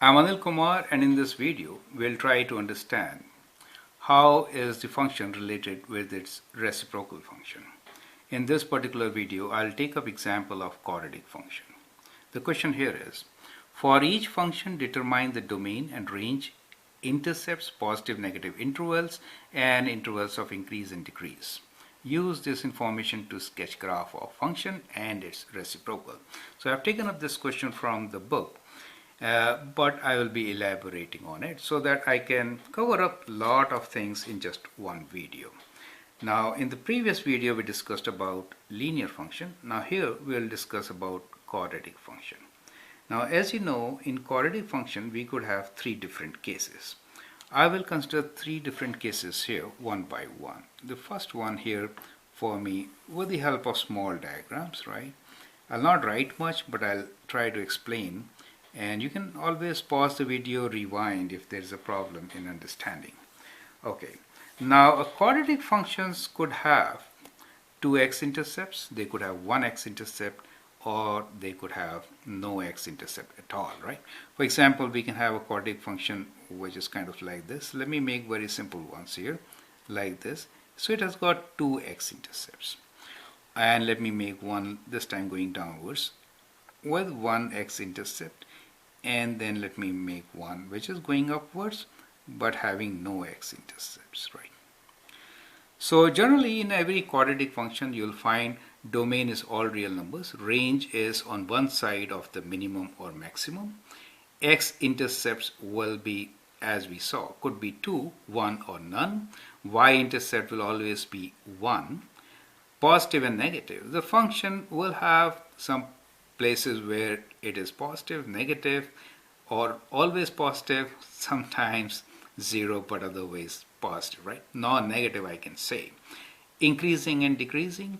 I'm Anil Kumar, and in this video we'll try to understand how is the function related with its reciprocal function. In this particular video I'll take up example of quadratic function. The question here is, for each function determine the domain and range, intercepts, positive negative intervals and intervals of increase and decrease. Use this information to sketch graph of function and its reciprocal. So I've taken up this question from the book. But I will be elaborating on it so that I can cover up a lot of things in just one video. Now in the previous video we discussed about linear function. Now here we will discuss about quadratic function. Now as you know, in quadratic function we could have three different cases. I will consider three different cases here one by one. The first one here for me with the help of small diagrams, right? I'll not write much, but I'll try to explain. And you can always pause the video, rewind if there's a problem in understanding. Okay, now a quadratic functions could have two x-intercepts, they could have one x-intercept, or they could have no x-intercept at all, right? For example, we can have a quadratic function which is kind of like this. Let me make very simple ones here, like this. So it has got two x-intercepts. And let me make one, this time going downwards, with one x-intercept. And then let me make one which is going upwards but having no x-intercepts, right? So generally in every quadratic function you'll find domain is all real numbers, range is on one side of the minimum or maximum, x-intercepts will be, as we saw, could be 2, 1 or none, y-intercept will always be 1, positive and negative. The function will have some places where it is positive, negative, or always positive, sometimes 0 but otherwise positive, right? Non-negative I can say. Increasing and decreasing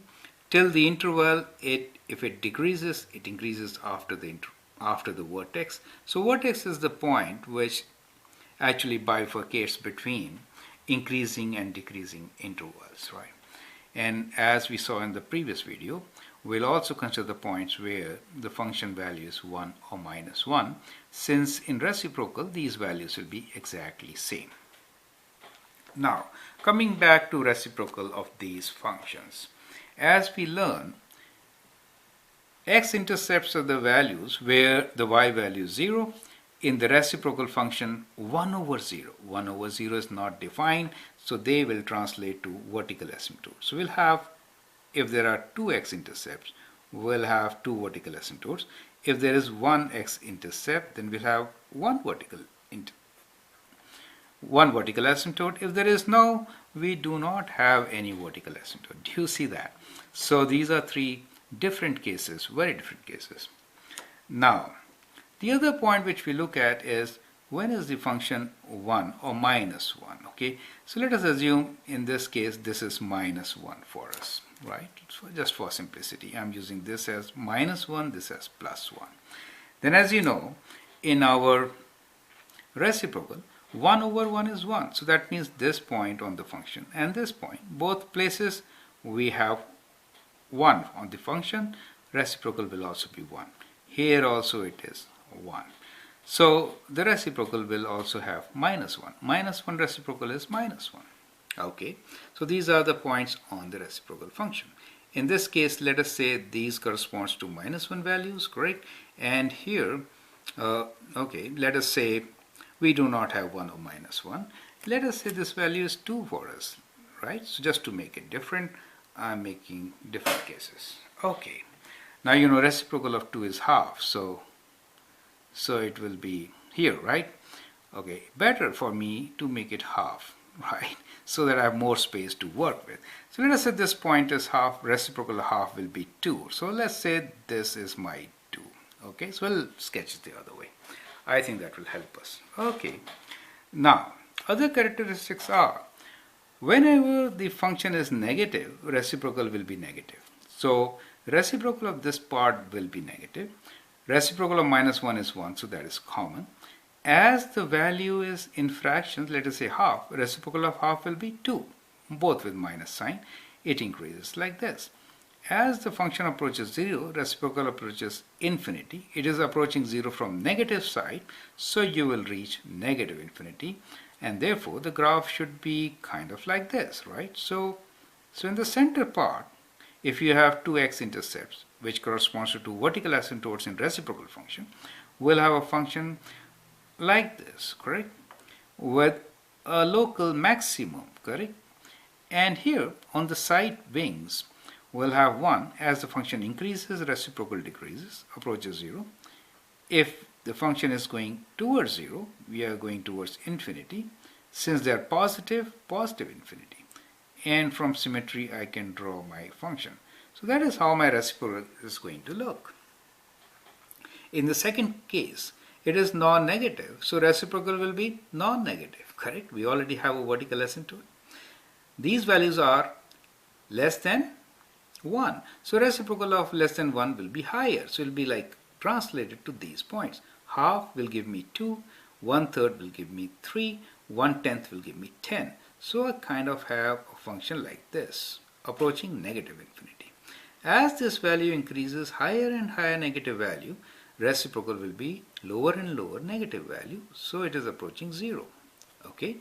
till the interval, if it decreases, it increases after the vertex. So vertex is the point which actually bifurcates between increasing and decreasing intervals, right? And as we saw in the previous video, we'll also consider the points where the function value is 1 or minus 1, since in reciprocal these values will be exactly same. Now coming back to reciprocal of these functions, as we learn, x-intercepts are the values where the y value is 0. In the reciprocal function 1 over 0. 1 over 0 is not defined, so they will translate to vertical asymptote. So we'll have, if there are two x-intercepts, we'll have two vertical asymptotes. If there is one x-intercept, then we'll have one vertical asymptote. If there is no, we do not have any vertical asymptote. Do you see that? So these are three different cases, very different cases. Now, the other point which we look at is when is the function 1 or minus 1, okay? So let us assume in this case this is minus 1 for us, right? So just for simplicity, I'm using this as minus 1, this as plus 1. Then as you know, in our reciprocal, 1 over 1 is 1. So that means this point on the function and this point, both places we have 1 on the function, reciprocal will also be 1. Here also it is 1. So the reciprocal will also have minus 1. Minus 1 reciprocal is minus 1. Okay, so these are the points on the reciprocal function. In this case, let us say these corresponds to minus 1 values, correct? And here, okay, let us say we do not have 1 or minus 1. Let us say this value is 2 for us, right? So just to make it different, I'm making different cases. Okay, now you know reciprocal of 2 is half, so it will be here, right? Okay, better for me to make it half, right? So that I have more space to work with. So let us say this point is half, reciprocal of half will be 2. So let's say this is my 2. Okay, so we'll sketch it the other way. I think that will help us. Okay, now other characteristics are, whenever the function is negative, reciprocal will be negative. So reciprocal of this part will be negative. Reciprocal of minus 1 is 1, so that is common. As the value is in fractions, let us say half, reciprocal of half will be 2, both with minus sign. It increases like this. As the function approaches 0, reciprocal approaches infinity. It is approaching 0 from negative side, so you will reach negative infinity, and therefore the graph should be kind of like this, right? So in the center part, if you have two x-intercepts, which corresponds to two vertical asymptotes in reciprocal function, we'll have a function like this, correct? With a local maximum, correct? And here on the side wings, we'll have 1. As the function increases, reciprocal decreases, approaches 0. If the function is going towards 0, we are going towards infinity. Since they are positive, positive infinity. And from symmetry, I can draw my function. So that is how my reciprocal is going to look. In the second case, it is non-negative, so reciprocal will be non-negative, correct? We already have a vertical asymptote. These values are less than 1. So reciprocal of less than 1 will be higher. So it will be like translated to these points. Half will give me 2, 1/3 will give me 3, 1/10 will give me 10. So I kind of have a function like this, approaching negative infinity. As this value increases, higher and higher negative value, reciprocal will be lower and lower negative value, so it is approaching 0. Okay.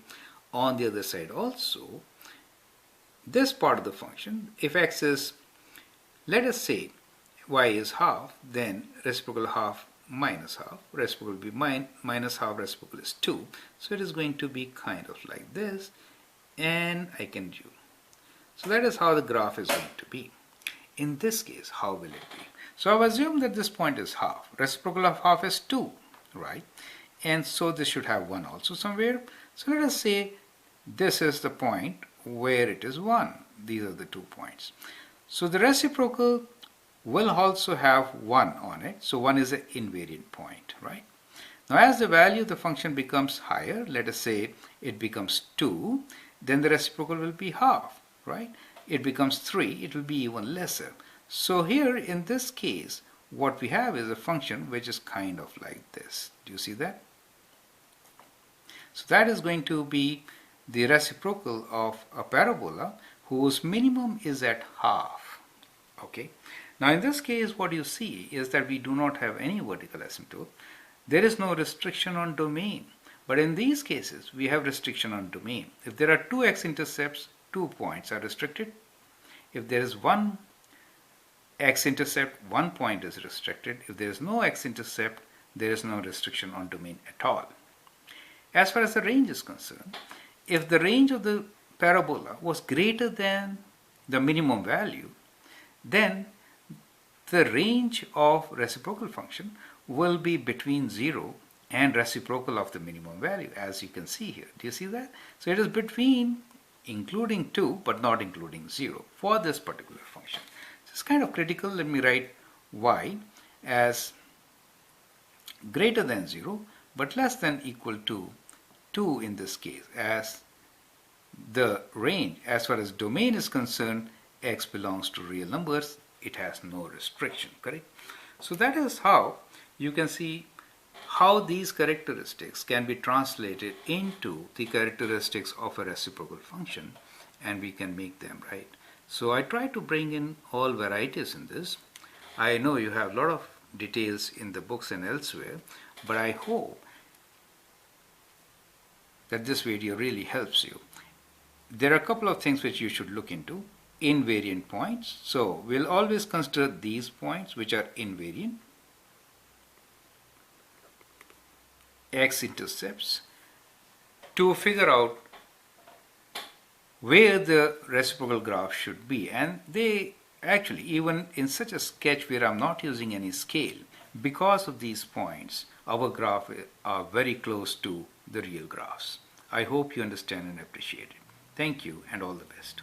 On the other side also, this part of the function, if x is, let us say y is half, then reciprocal half minus half, reciprocal will be minus half, reciprocal is 2, so it is going to be kind of like this, and I can do. So that is how the graph is going to be. In this case, how will it be? So I've assumed that this point is half. Reciprocal of half is 2, right? And so this should have 1 also somewhere. So let us say this is the point where it is 1. These are the 2 points. So the reciprocal will also have 1 on it. So 1 is an invariant point, right? Now as the value of the function becomes higher, let us say it becomes 2, then the reciprocal will be half, right? It becomes 3, it will be even lesser. So here in this case, what we have is a function which is kind of like this. Do you see that? So that is going to be the reciprocal of a parabola whose minimum is at half. Okay. Now in this case, what you see is that we do not have any vertical asymptote. There is no restriction on domain. But in these cases, we have restriction on domain. If there are two x-intercepts, 2 points are restricted. If there is one x-intercept, 1 point is restricted. If there is no x-intercept, there is no restriction on domain at all. As far as the range is concerned, if the range of the parabola was greater than the minimum value, then the range of reciprocal function will be between 0 and reciprocal of the minimum value, as you can see here. Do you see that? So it is between including 2 but not including 0 for this particular function. It's kind of critical. Let me write y as greater than 0 but less than equal to 2 in this case, as the range as far as domain is concerned, x belongs to real numbers. It has no restriction, correct? So that is how you can see how these characteristics can be translated into the characteristics of a reciprocal function, and we can make them right. So I try to bring in all varieties in this. I know you have a lot of details in the books and elsewhere, but I hope that this video really helps you. There are a couple of things which you should look into. Invariant points. So we'll always consider these points which are invariant. X-intercepts to figure out where the reciprocal graph should be, and they actually, even in such a sketch where I'm not using any scale, because of these points our graphs are very close to the real graphs. I hope you understand and appreciate it. Thank you and all the best.